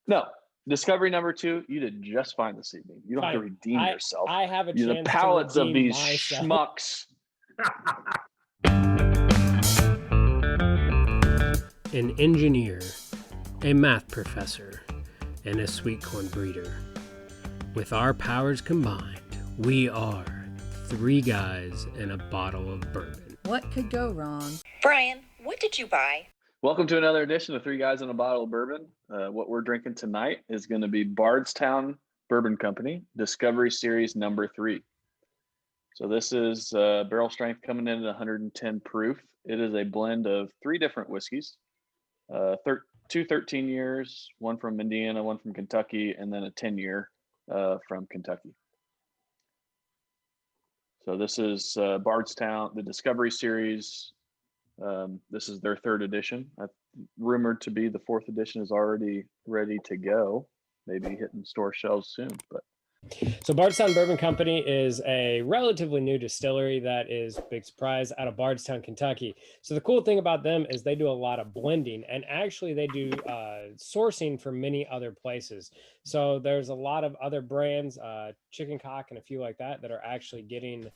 No, Discovery number 2, you did just fine this evening. You don't have to Fine. redeem yourself. I have a The chance to palates of redeem these myself. schmucks. An engineer, a math professor, and a sweet corn breeder. With our powers combined, we are 3 guys and a bottle of bourbon. What could go wrong? Brian, what did you buy? Welcome to another edition of 3 Guys and a Bottle of Bourbon. What we're drinking tonight is going to be Bardstown Bourbon Company Discovery Series number 3. So this is barrel strength coming in at 110 proof. It is a blend of 3 different whiskeys, 2 13 years, one from Indiana, one from Kentucky, and then a 10-year from Kentucky. So this is Bardstown, the Discovery Series. This is their 3rd edition. Rumored to be the 4th edition is already ready to go. Maybe hitting store shelves soon. But So Bardstown Bourbon Company is a relatively new distillery that is, big surprise, out of Bardstown, Kentucky. So the cool thing about them is they do a lot of blending, and actually they do sourcing from many other places. So there's a lot of other brands, Chicken Cock and a few like that are actually getting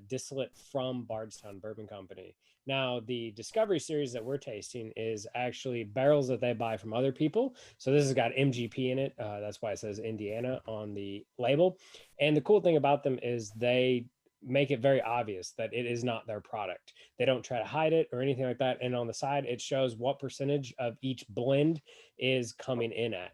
distillate from Bardstown Bourbon Company. Now, the Discovery Series that we're tasting is actually barrels that they buy from other people. So this has got MGP in it. That's why it says Indiana on the label. And the cool thing about them is they make it very obvious that it is not their product. They don't try to hide it or anything like that. And on the side, it shows what percentage of each blend is coming in at.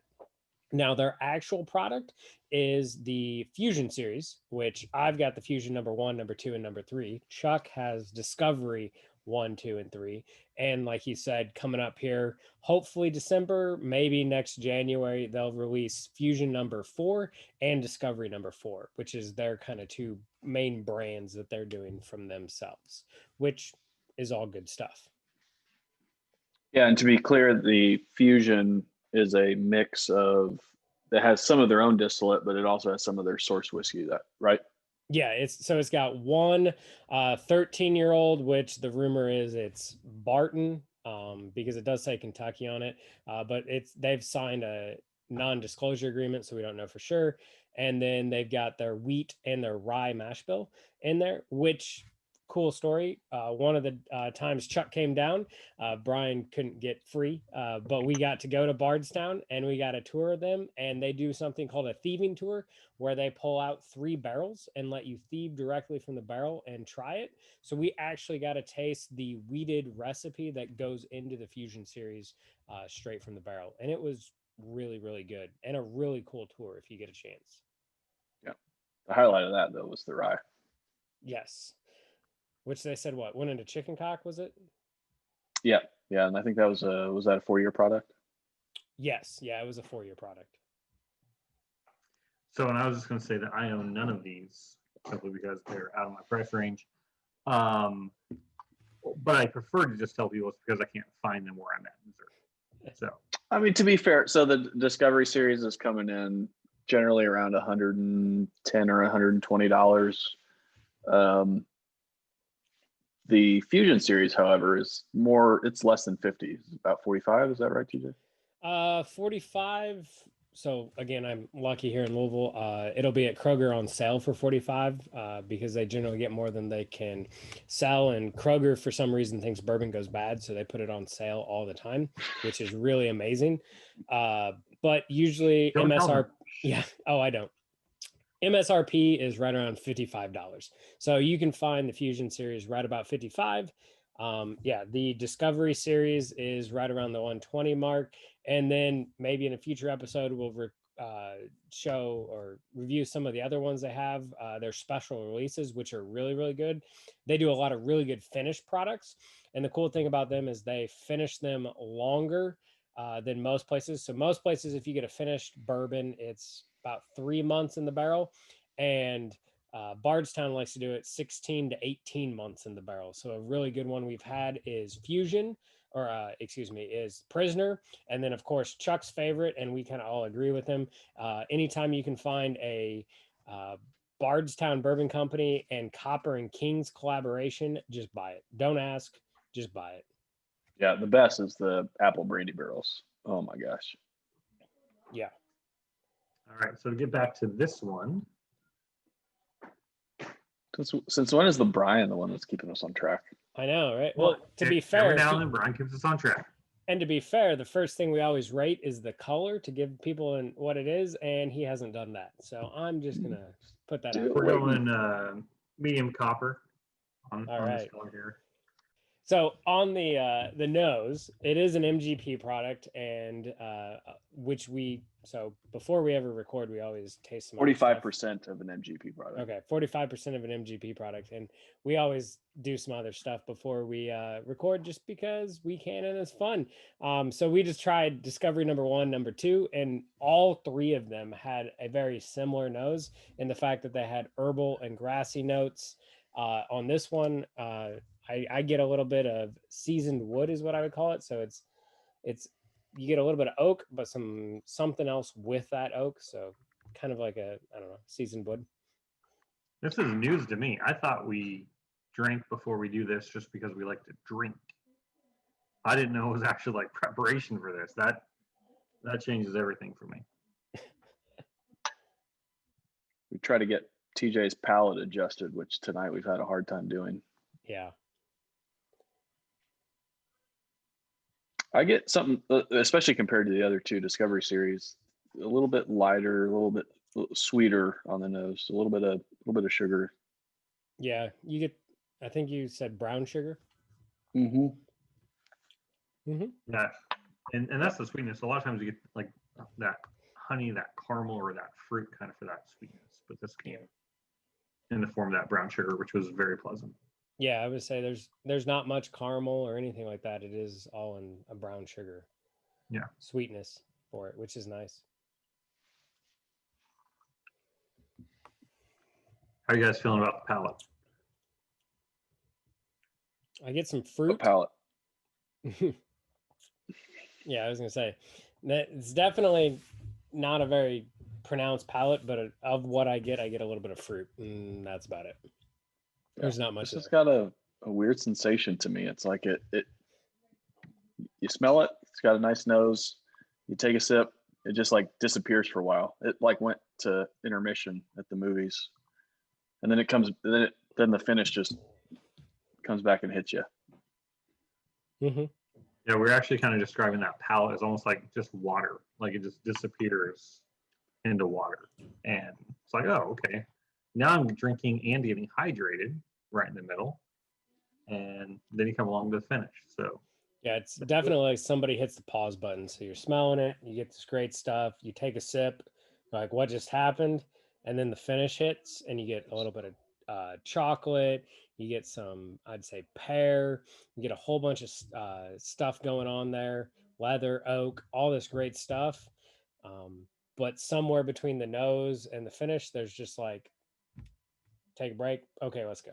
Now, their actual product is the Fusion Series, which I've got the Fusion number 1, number 2, and number 3. Chuck has Discovery 1, 2, and 3. And like he said, coming up here, hopefully December, maybe next January, they'll release Fusion number 4 and Discovery number 4, which is their kind of 2 main brands that they're doing from themselves, which is all good stuff. yeah, and to be clear, the Fusion is a mix of that has some of their own distillate, but it also has some of their source whiskey. That right? Yeah, it's got one 13-year-old, which the rumor is it's Barton, because it does say Kentucky on it, but they've signed a non-disclosure agreement, so we don't know for sure. And then they've got their wheat and their rye mash bill in there, which cool story. One of the times Chuck came down, Brian couldn't get free, but we got to go to Bardstown and we got a tour of them, and they do something called a thieving tour where they pull out 3 barrels and let you thieve directly from the barrel and try it. So we actually got to taste the wheated recipe that goes into the Fusion Series straight from the barrel. And it was really, really good and a really cool tour if you get a chance. Yeah. The highlight of that, though, was the rye. Yes. Which they said went into Chicken Cock, was it? Yeah. Yeah. And I think that was that a 4-year product? Yes. Yeah, it was a 4-year product. So, and I was just going to say that I own none of these simply because they're out of my price range. But I prefer to just tell people it's because I can't find them where I'm at in Missouri. So, I mean, to be fair, so the Discovery Series is coming in generally around $110 or $120. The Fusion Series, however, is more. It's less than 50. It's about 45. Is that right, TJ? 45. So again, I'm lucky here in Louisville. It'll be at Kroger on sale for 45 because they generally get more than they can sell. And Kroger, for some reason, thinks bourbon goes bad, so they put it on sale all the time, which is really amazing. But usually MSRP. Yeah. Oh, I don't. MSRP is right around $55. So you can find the Fusion Series right about 55. Yeah, the Discovery Series is right around the 120 mark. And then maybe in a future episode, we'll show or review some of the other ones they have, their special releases, which are really, really good. They do a lot of really good finished products. And the cool thing about them is they finish them longer than most places. So most places, if you get a finished bourbon, it's about 3 months in the barrel. And Bardstown likes to do it 16 to 18 months in the barrel. So a really good one we've had is Fusion, is Prisoner. And then, of course, Chuck's favorite, and we kind of all agree with him. Anytime you can find a Bardstown Bourbon Company and Copper and Kings collaboration, just buy it. Don't ask, just buy it. Yeah, the best is the apple brandy barrels. Oh my gosh. Yeah. All right, so to get back to this one, Since when is the Brian the one that's keeping us on track? I know, right? Well, to be every fair, now and then Brian keeps us on track. and to be fair, the first thing we always rate is the color to give people what it is, and he hasn't done that. So I'm just gonna put that out. We're going medium copper on this right. color here. So on the nose, it is an MGP product, and which before we ever record, we always taste some 45% of an MGP product. Okay, 45% of an MGP product, and we always do some other stuff before we record, just because we can and it's fun. So we just tried Discovery number 1, number 2, and all 3 of them had a very similar nose in the fact that they had herbal and grassy notes. On this one, I get a little bit of seasoned wood is what I would call it. So it's you get a little bit of oak, but something else with that oak. So kind of like seasoned wood. This is news to me. I thought we drank before we do this just because we like to drink. I didn't know it was actually like preparation for this. That changes everything for me. We try to get TJ's palate adjusted, which tonight we've had a hard time doing. Yeah. I get something, especially compared to the other 2 Discovery series, a little bit lighter, a little bit sweeter on the nose, a little bit of sugar. Yeah, you get. I think you said brown sugar. Mm-hmm. Mm-hmm. Yeah, and that's the sweetness. A lot of times you get like that honey, that caramel, or that fruit kind of for that sweetness. But this came in the form of that brown sugar, which was very pleasant. Yeah, I would say there's not much caramel or anything like that. It is all in a brown sugar. Yeah. Sweetness for it, which is nice. How are you guys feeling about the palate? I get some fruit. Palate. Yeah, I was gonna say that it's definitely not a very pronounced palate, but of what I get a little bit of fruit, and that's about it. There's not much. This has got a weird sensation to me. It's like it you smell it, it's got a nice nose, you take a sip, it just like disappears for a while. It like went to intermission at the movies, and then it comes, then the finish just comes back and hits you. Mm-hmm. Yeah, we're actually kind of describing that palate as almost like just water, like it just disappears into water, and it's like, oh, okay, now I'm drinking and getting hydrated right in the middle, and then you come along to the finish. So yeah, it's definitely like somebody hits the pause button. So you're smelling it, you get this great stuff, you take a sip, like what just happened, and then the finish hits, and you get a little bit of chocolate, you get some, I'd say, pear, you get a whole bunch of stuff going on there, leather, oak, all this great stuff. But somewhere between the nose and the finish, there's just like, take a break. Okay, let's go.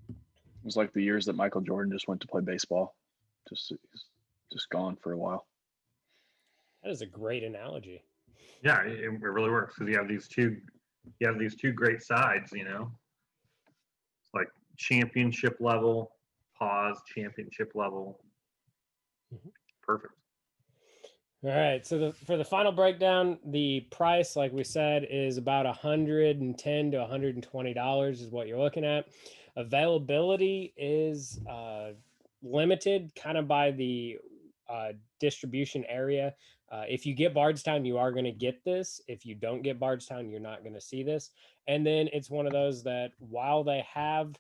It was like the years that Michael Jordan just went to play baseball. Just gone for a while. That is a great analogy. Yeah, it really works because you have these two great sides, you know. It's like championship level, pause, championship level. Mm-hmm. Perfect. All right, so for the final breakdown, the price, like we said, is about $110 to $120 is what you're looking at. Availability is limited kind of by the distribution area. If you get Bardstown, you are going to get this. If you don't get Bardstown, you're not going to see this. And then it's one of those that while they have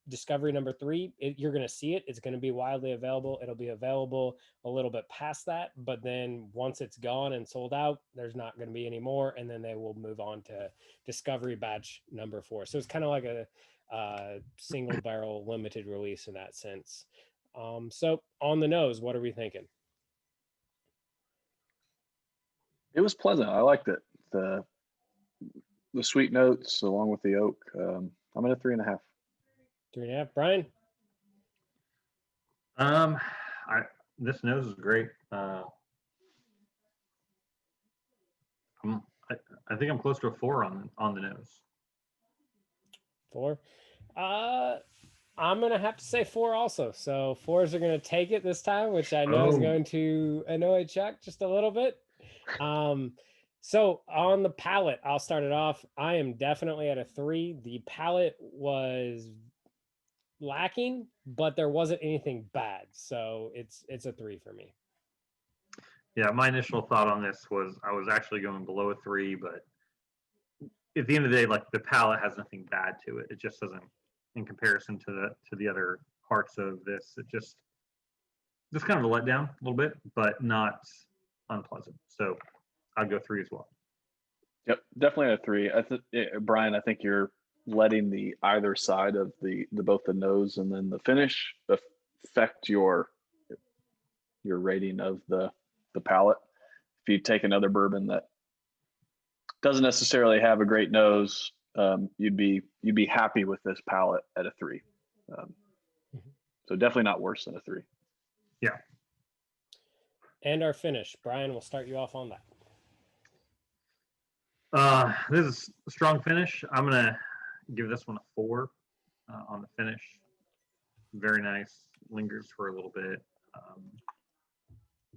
Discovery number 3, you're going to see it. It's going to be widely available. It'll be available a little bit past that, but then once it's gone and sold out, there's not going to be any more, and then they will move on to Discovery batch number 4. So it's kind of like a single barrel limited release in that sense. So on the nose, what are we thinking? It was pleasant. I liked it. The sweet notes along with the oak. I'm at a 3.5. 3.5, Brian. This nose is great. I think I'm close to a 4 on the nose. 4. I'm gonna have to say 4 also. So 4s are gonna take it this time, which I know is Oh. going to annoy Chuck just a little bit. So on the palate, I'll start it off. I am definitely at a 3. The palate was lacking, but there wasn't anything bad, so it's a 3 for me. Yeah, my initial thought on this was I was actually going below a 3, but at the end of the day, like the palate has nothing bad to it. It just doesn't, in comparison to the other parts of this, it just kind of a letdown a little bit, but not unpleasant. So I'd go 3 as well. Yep, definitely a 3. Brian, I think you're letting the either side of the both the nose and then the finish affect your rating of the palate. If you take another bourbon that doesn't necessarily have a great nose, you'd be happy with this palate at a 3. So definitely not worse than a 3. Yeah. And our finish, Brian, we'll start you off on that. This is a strong finish. I'm gonna give this one a 4 on the finish. Very nice. Lingers for a little bit.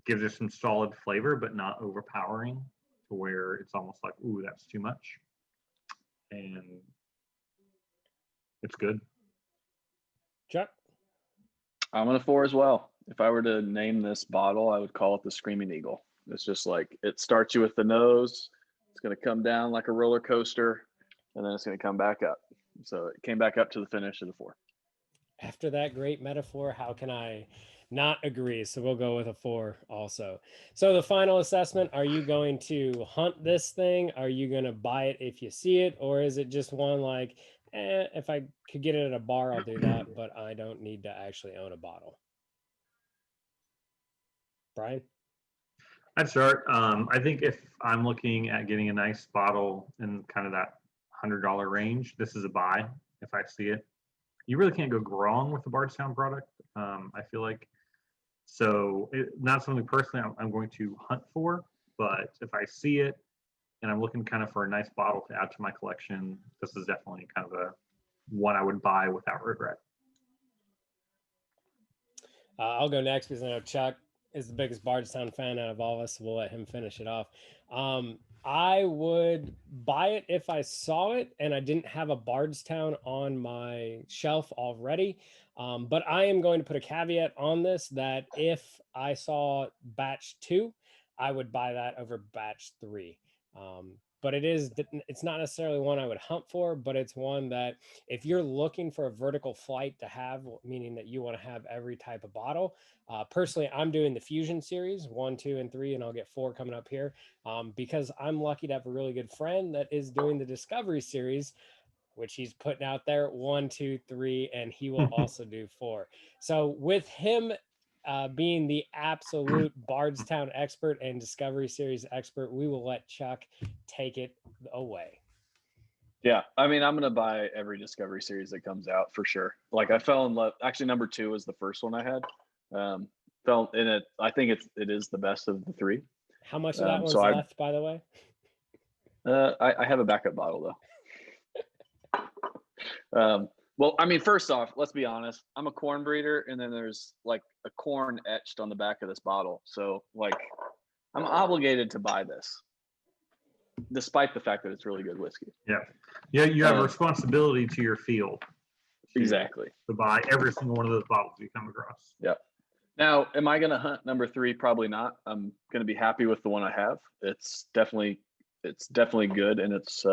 Gives it some solid flavor, but not overpowering to where it's almost like, ooh, that's too much. And it's good. Chuck? I'm on a 4 as well. If I were to name this bottle, I would call it the Screaming Eagle. It's just like it starts you with the nose. It's going to come down like a roller coaster, and then it's going to come back up. So it came back up to the finish of the 4. After that great metaphor, how can I not agree? So we'll go with a 4 also. So the final assessment, are you going to hunt this thing? Are you going to buy it if you see it? Or is it just one like, if I could get it at a bar, I'll do that, but I don't need to actually own a bottle? Brian? I'd start. I think if I'm looking at getting a nice bottle in kind of that $100 range, this is a buy if I see it. You really can't go wrong with the Bardstown product. I feel like so not something personally I'm going to hunt for, but if I see it and I'm looking kind of for a nice bottle to add to my collection, this is definitely kind of a one I would buy without regret. I'll go next because I know Chuck is the biggest Bardstown fan out of all of us, so we'll let him finish it off. I would buy it if I saw it and I didn't have a Bardstown on my shelf already. But I am going to put a caveat on this that if I saw batch 2, I would buy that over batch 3. But it's not necessarily one I would hunt for, but it's one that if you're looking for a vertical flight to have, meaning that you want to have every type of bottle, personally, I'm doing the Fusion series 1, 2, and 3, and I'll get 4 coming up here because I'm lucky to have a really good friend that is doing the Discovery series, which he's putting out there 1, 2, 3, and he will also do 4. So with him being the absolute Bardstown expert and Discovery series expert, we will let Chuck take it away. Yeah, I mean, I'm going to buy every Discovery series that comes out for sure. Like I fell in love. Actually, number 2 was the first one I had. Fell in it. I think it is the best of the 3. How much of that one's left, by the way? I have a backup bottle though. Well, I mean, first off, let's be honest. I'm a corn breeder, and then there's like a corn etched on the back of this bottle. So, like, I'm obligated to buy this, despite the fact that it's really good whiskey. Yeah, you have a responsibility to your field. Exactly. To buy every single one of those bottles you come across. Yeah. Now, am I going to hunt number 3? Probably not. I'm going to be happy with the one I have. It's definitely good, and it's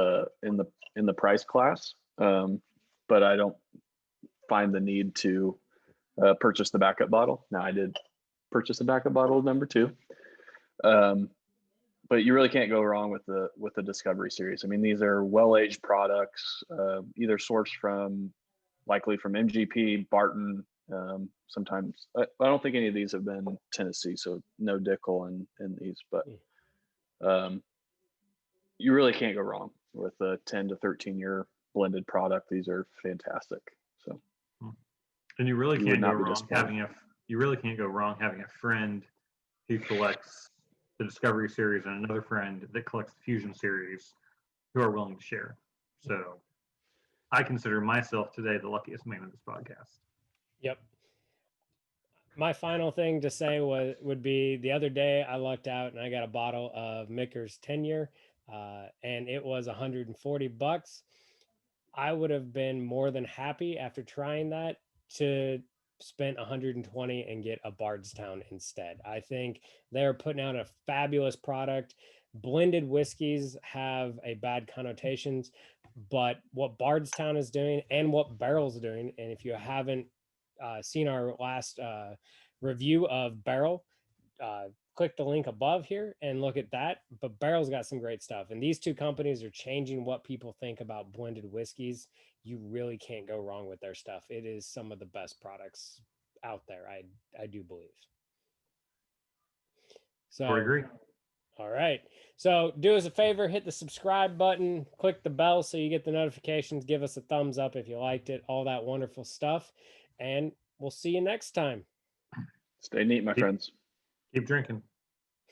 in the price class. But I don't find the need to purchase the backup bottle. Now, I did purchase a backup bottle of number 2, but you really can't go wrong with the Discovery series. I mean, these are well-aged products, either sourced likely from MGP, Barton. Sometimes I don't think any of these have been Tennessee, so no Dickel in these, but you really can't go wrong with a 10 to 13 year blended product. These are fantastic. So, and you really can't go wrong having a friend who collects the Discovery series and another friend that collects the Fusion series who are willing to share. So I consider myself today the luckiest man in this podcast. Yep. My final thing to say would be the other day I lucked out and I got a bottle of Micker's 10-year, and it was $140. I would have been more than happy after trying that to spend 120 and get a Bardstown instead. I think they're putting out a fabulous product. Blended whiskeys have a bad connotations, but what Bardstown is doing and what Barrel's doing, and if you haven't seen our last review of Barrel, click the link above here and look at that. But Barrel's got some great stuff, and these two companies are changing what people think about blended whiskeys. You really can't go wrong with their stuff. It is some of the best products out there. I do believe. So I agree. all right. So do us a favor, hit the subscribe button, click the bell so you get the notifications, give us a thumbs up if you liked it, all that wonderful stuff. And we'll see you next time. Stay neat, my friends. Keep drinking.